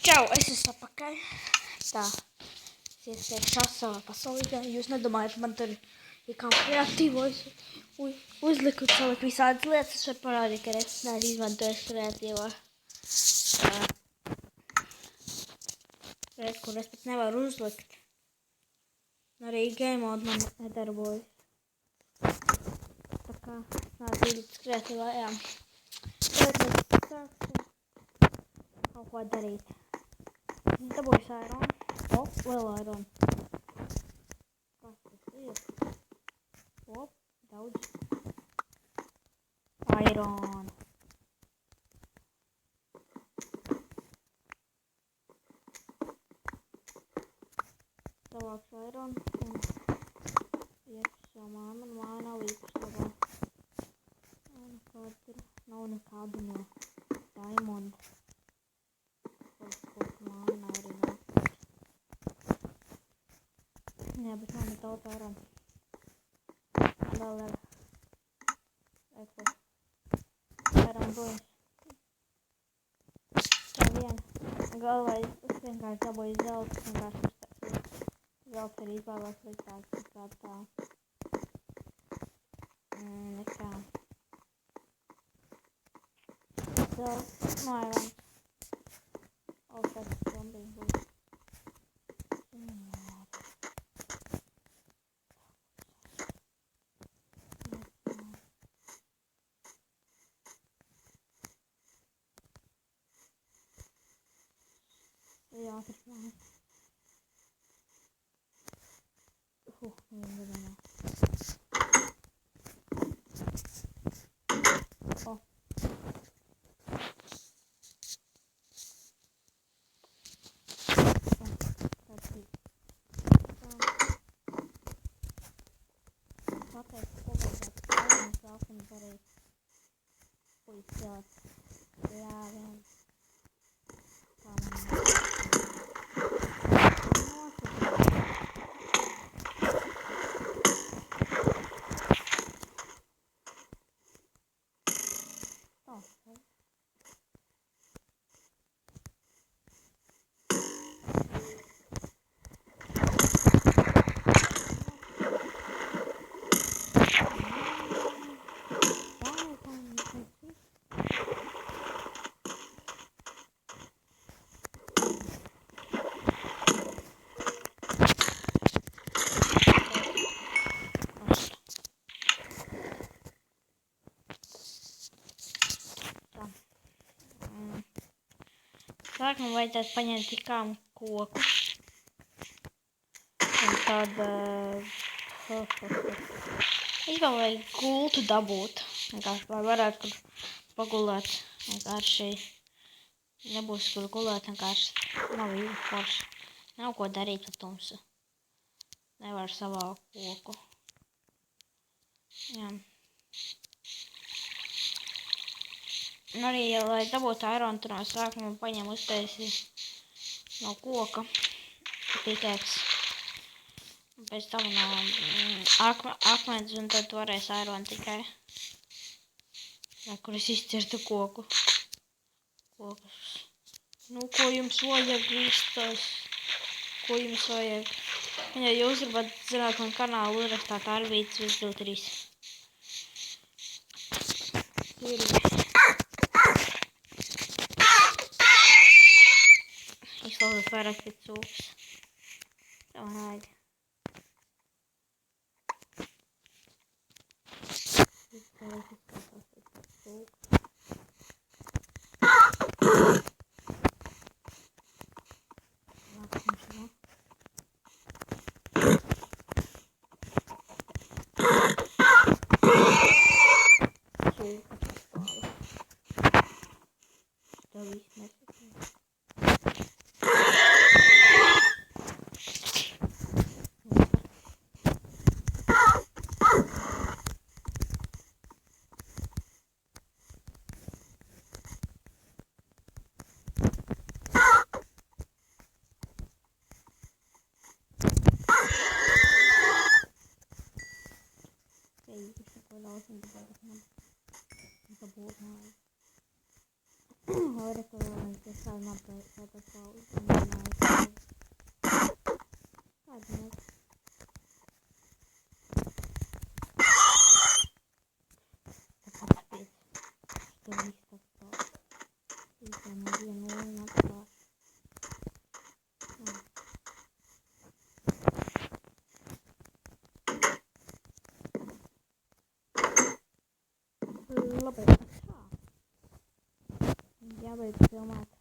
Čau, es esmu apakaļ. Tā, es iesēju savā pasaulītē. Jūs nedomājat, man tur ir kā kreatīvo. Uzliku, saliku visādas lietas. Es varu parādīt, ka es neesmu izmantojis kreatīvo. Tā, kur es pat nevaru uzlikt. Arī game mode man nedarbojas. Tā kā nāc izlikt kreatīvā, jā. Tagad mēs sāksim kaut ko darīt. Dabūjis iron. O, vēl iron. Kas tas ir? O, daudz. Iron. Savāks iron. Un iekšā man māja nav īpašībā. Nav nekādu no diamond. Jā, bet man ir daudz iron. Vēl ir iron bruņas. Tā vien. Galvā es vienkārši dabūju zeltu. Vienkārši uztaisīju. Zelts ir izvēlēts sliktāks nekā tā. Nekā. Zelts no iron. Augstāk zombiju būs. Jā, tas ir. Nedomā. O. Tas ir. Pateikt, pagādāt, mēs vēlkam darīt. Puļķot. Jā, vien. Tā man. Sākumā vajadzētu paņemt tikām koku. Un tad īstenībā vajag gultu dabūt. Vienkārši, lai varētu kur pagulēt. Vienkārši nebūs kur gulēt. Vienkārši nav forši. Nav ko darīt ar tumsu. Nevar savākt koku. Jā. Un arī, lai dabūtu iron, tur no sākuma paņem uztaisi no koka pikēks. Un pēc tam no akmens, un tad varēs iron tikai. Jā, kur es izcirtu koku. Kokus. Nu, ko jums vajag vistas? Ko jums vajag? Un, ja jūs gribat zināt man kanālu, uzrakstāt Arvīts 123. Izklausās vairāk pēc cūks. Tā man vajag. Izklausās pēc cūks. Tā viss nesakās. tätä saa. Lopeta. Ja, weet ik helemaal.